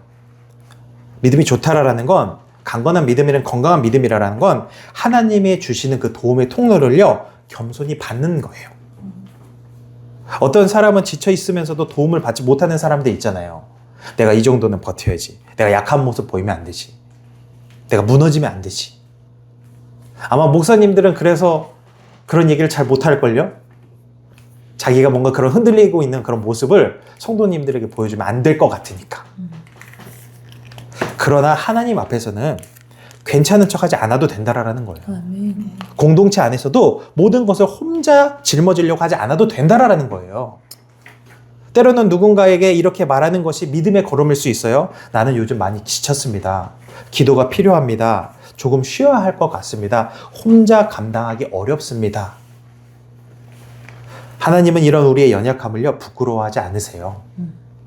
믿음이 좋다라는 건, 강건한 믿음이란 건강한 믿음이라는 건 하나님이 주시는 그 도움의 통로를요, 겸손히 받는 거예요. 어떤 사람은 지쳐 있으면서도 도움을 받지 못하는 사람들 있잖아요. 내가 이 정도는 버텨야지. 내가 약한 모습 보이면 안 되지. 내가 무너지면 안 되지. 아마 목사님들은 그래서 그런 얘기를 잘 못할걸요? 자기가 뭔가 그런 흔들리고 있는 그런 모습을 성도님들에게 보여주면 안 될 것 같으니까. 그러나 하나님 앞에서는 괜찮은 척하지 않아도 된다라는 거예요. 공동체 안에서도 모든 것을 혼자 짊어지려고 하지 않아도 된다라는 거예요. 때로는 누군가에게 이렇게 말하는 것이 믿음의 걸음일 수 있어요. 나는 요즘 많이 지쳤습니다. 기도가 필요합니다. 조금 쉬어야 할 것 같습니다. 혼자 감당하기 어렵습니다. 하나님은 이런 우리의 연약함을요, 부끄러워하지 않으세요.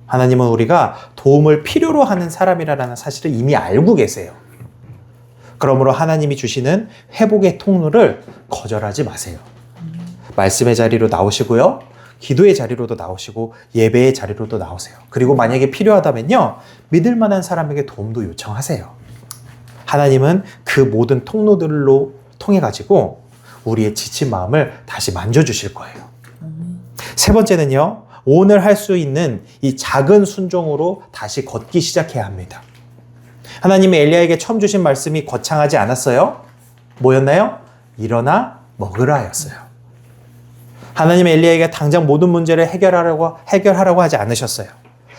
하나님은 우리가 도움을 필요로 하는 사람이라는 사실을 이미 알고 계세요. 그러므로 하나님이 주시는 회복의 통로를 거절하지 마세요. 말씀의 자리로 나오시고요, 기도의 자리로도 나오시고 예배의 자리로도 나오세요. 그리고 만약에 필요하다면요, 믿을 만한 사람에게 도움도 요청하세요. 하나님은 그 모든 통로들로 통해 가지고 우리의 지친 마음을 다시 만져주실 거예요. 세 번째는요, 오늘 할 수 있는 이 작은 순종으로 다시 걷기 시작해야 합니다. 하나님이 엘리야에게 처음 주신 말씀이 거창하지 않았어요. 뭐였나요? 일어나 먹으라 였어요. 하나님은 엘리야에게 당장 모든 문제를 해결하라고 하지 않으셨어요.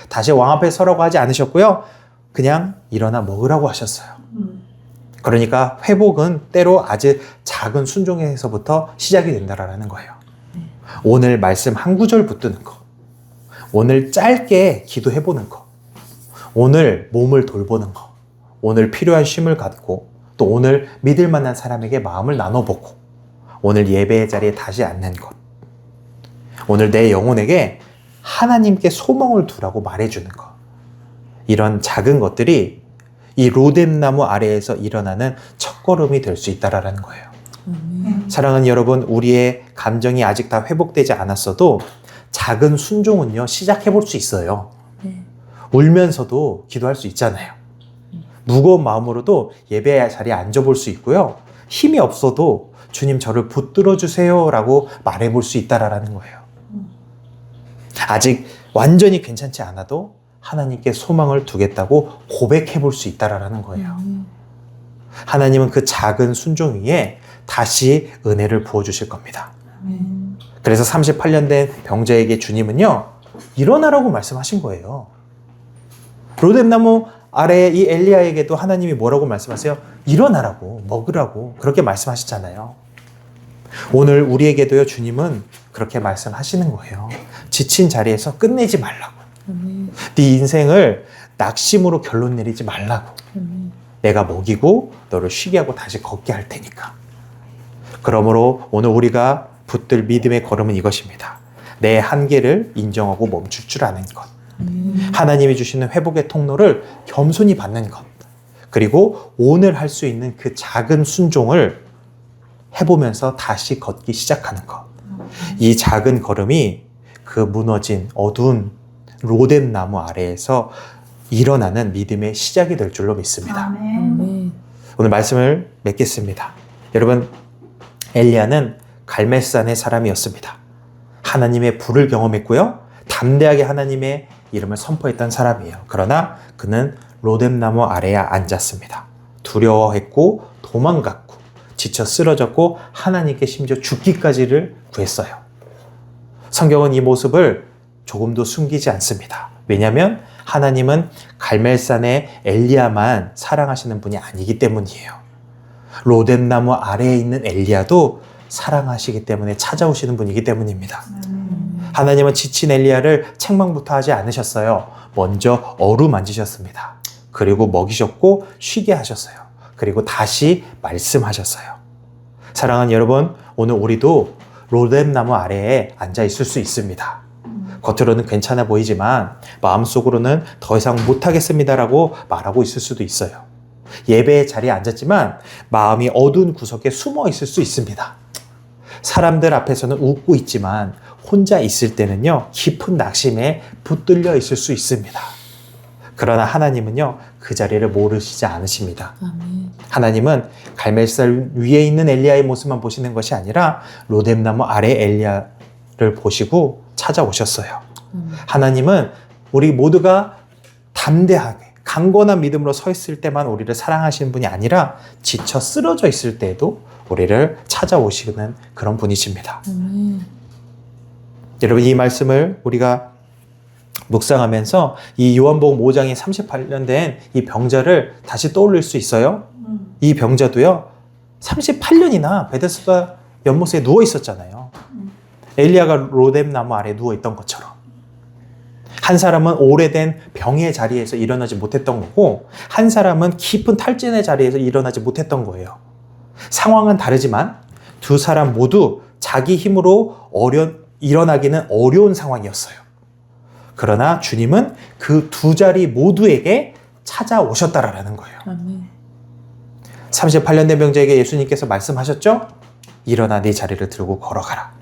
다시 왕 앞에 서라고 하지 않으셨고요, 그냥 일어나 먹으라고 하셨어요. 그러니까 회복은 때로 아주 작은 순종에서부터 시작이 된다라는 거예요. 오늘 말씀 한 구절 붙드는 거, 오늘 짧게 기도해보는 거, 오늘 몸을 돌보는 거, 오늘 필요한 쉼을 갖고 또 오늘 믿을 만한 사람에게 마음을 나눠보고 오늘 예배의 자리에 다시 앉는 것, 오늘 내 영혼에게 하나님께 소망을 두라고 말해주는 것, 이런 작은 것들이 이 로뎀나무 아래에서 일어나는 첫걸음이 될 수 있다라는 거예요. 사랑하는 여러분, 우리의 감정이 아직 다 회복되지 않았어도 작은 순종은요, 시작해 볼 수 있어요. 울면서도 기도할 수 있잖아요. 무거운 마음으로도 예배 자리에 앉아볼 수 있고요. 힘이 없어도 주님 저를 붙들어 주세요 라고 말해볼 수 있다라는 거예요. 아직 완전히 괜찮지 않아도 하나님께 소망을 두겠다고 고백해 볼 수 있다라는 거예요. 하나님은 그 작은 순종 위에 다시 은혜를 부어주실 겁니다. 그래서 38년 된 병자에게 주님은요, 일어나라고 말씀하신 거예요. 로뎀나무 아래 이 엘리야에게도 하나님이 뭐라고 말씀하세요? 일어나라고, 먹으라고 그렇게 말씀하셨잖아요. 오늘 우리에게도요, 주님은 그렇게 말씀하시는 거예요. 지친 자리에서 끝내지 말라고. 네 인생을 낙심으로 결론 내리지 말라고. 내가 먹이고 너를 쉬게 하고 다시 걷게 할 테니까. 그러므로 오늘 우리가 붙들 믿음의 걸음은 이것입니다. 내 한계를 인정하고 멈출 줄 아는 것. 하나님이 주시는 회복의 통로를 겸손히 받는 것. 그리고 오늘 할 수 있는 그 작은 순종을 해보면서 다시 걷기 시작하는 것. 이 작은 걸음이 그 무너진 어두운 로뎀나무 아래에서 일어나는 믿음의 시작이 될 줄로 믿습니다. 아멘. 오늘 말씀을 맺겠습니다. 여러분, 엘리야는 갈멜산의 사람이었습니다. 하나님의 불을 경험했고요. 담대하게 하나님의 이름을 선포했던 사람이에요. 그러나 그는 로뎀나무 아래에 앉았습니다. 두려워했고 도망갔고 지쳐 쓰러졌고 하나님께 심지어 죽기까지를 구했어요. 성경은 이 모습을 조금도 숨기지 않습니다. 왜냐하면 하나님은 갈멜산의 엘리야만 사랑하시는 분이 아니기 때문이에요. 로뎀나무 아래에 있는 엘리야도 사랑하시기 때문에 찾아오시는 분이기 때문입니다. 하나님은 지친 엘리야를 책망부터 하지 않으셨어요. 먼저 어루만지셨습니다. 그리고 먹이셨고 쉬게 하셨어요. 그리고 다시 말씀하셨어요. 사랑하는 여러분, 오늘 우리도 로뎀나무 아래에 앉아 있을 수 있습니다. 겉으로는 괜찮아 보이지만 마음속으로는 더 이상 못하겠습니다라고 말하고 있을 수도 있어요. 예배의 자리에 앉았지만 마음이 어두운 구석에 숨어 있을 수 있습니다. 사람들 앞에서는 웃고 있지만 혼자 있을 때는요, 깊은 낙심에 붙들려 있을 수 있습니다. 그러나 하나님은요, 그 자리를 모르시지 않으십니다. 하나님은 갈멜산 위에 있는 엘리야의 모습만 보시는 것이 아니라 로뎀나무 아래 엘리야를 보시고 찾아오셨어요. 하나님은 우리 모두가 담대하게 강건한 믿음으로 서 있을 때만 우리를 사랑하시는 분이 아니라 지쳐 쓰러져 있을 때에도 우리를 찾아오시는 그런 분이십니다. 여러분, 이 말씀을 우리가 묵상하면서 이 요한복음 5장에 38년 된 이 병자를 다시 떠올릴 수 있어요. 이 병자도요, 38년이나 베데스다 연못에 누워 있었잖아요. 엘리야가 로뎀나무 아래 누워 있던 것처럼. 한 사람은 오래된 병의 자리에서 일어나지 못했던 거고, 한 사람은 깊은 탈진의 자리에서 일어나지 못했던 거예요. 상황은 다르지만 두 사람 모두 자기 힘으로 일어나기는 어려운 상황이었어요. 그러나 주님은 그 두 자리 모두에게 찾아오셨다라는 거예요. 38년 된 병자에게 예수님께서 말씀하셨죠? 일어나 네 자리를 들고 걸어가라.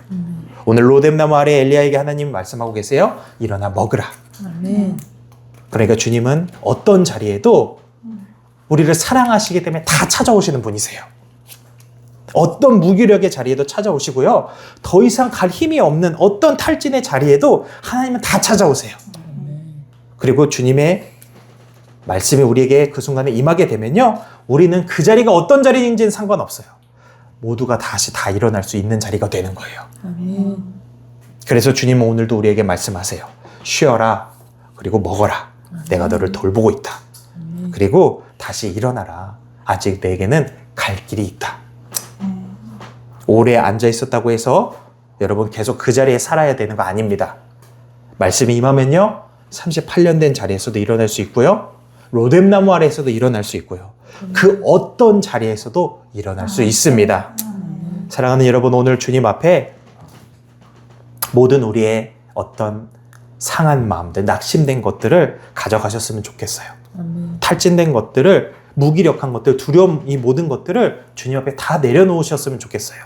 오늘 로뎀나무 아래 엘리야에게 하나님이 말씀하고 계세요. 일어나 먹으라. 그러니까 주님은 어떤 자리에도 우리를 사랑하시기 때문에 다 찾아오시는 분이세요. 어떤 무기력의 자리에도 찾아오시고요. 더 이상 갈 힘이 없는 어떤 탈진의 자리에도 하나님은 다 찾아오세요. 그리고 주님의 말씀이 우리에게 그 순간에 임하게 되면요, 우리는 그 자리가 어떤 자리인지는 상관없어요. 모두가 다시 다 일어날 수 있는 자리가 되는 거예요. 그래서 주님은 오늘도 우리에게 말씀하세요. 쉬어라. 그리고 먹어라. 내가 너를 돌보고 있다. 그리고 다시 일어나라. 아직 내게는 갈 길이 있다. 오래 앉아 있었다고 해서 여러분 계속 그 자리에 살아야 되는 거 아닙니다. 말씀이 임하면요, 38년 된 자리에서도 일어날 수 있고요, 로뎀나무 아래에서도 일어날 수 있고요. 그 어떤 자리에서도 일어날 수 있습니다. 사랑하는 여러분, 오늘 주님 앞에 모든 우리의 어떤 상한 마음들, 낙심된 것들을 가져가셨으면 좋겠어요. 탈진된 것들을, 무기력한 것들, 두려움, 이 모든 것들을 주님 앞에 다 내려놓으셨으면 좋겠어요.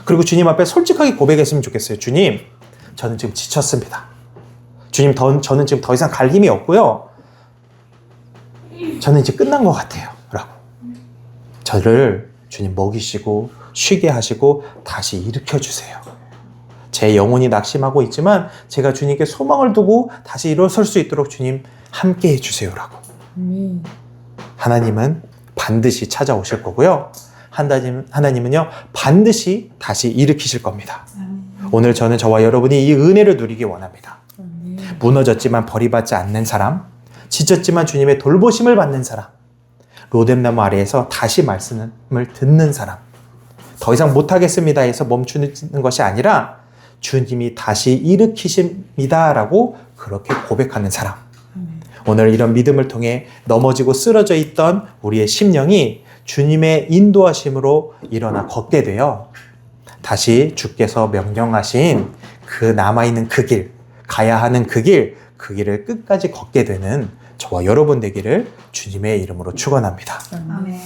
그리고 주님 앞에 솔직하게 고백했으면 좋겠어요. 주님, 저는 지금 지쳤습니다. 주님, 저는 지금 더 이상 갈 힘이 없고요. 저는 이제 끝난 것 같아요. 라고. 저를 주님 먹이시고 쉬게 하시고 다시 일으켜 주세요. 제 영혼이 낙심하고 있지만 제가 주님께 소망을 두고 다시 일어설 수 있도록 주님 함께 해주세요라고. 하나님은 반드시 찾아오실 거고요. 하나님은요 반드시 다시 일으키실 겁니다. 오늘 저는 저와 여러분이 이 은혜를 누리기 원합니다. 무너졌지만 버림받지 않는 사람, 지쳤지만 주님의 돌보심을 받는 사람, 로뎀나무 아래에서 다시 말씀을 듣는 사람, 더 이상 못하겠습니다 해서 멈추는 것이 아니라 주님이 다시 일으키십니다라고 그렇게 고백하는 사람. 오늘 이런 믿음을 통해 넘어지고 쓰러져 있던 우리의 심령이 주님의 인도하심으로 일어나 걷게 되어 다시 주께서 명령하신 그 남아있는 그 길, 가야 하는 그 길을 끝까지 걷게 되는 저와 여러분 되기를 주님의 이름으로 축원합니다. 아멘.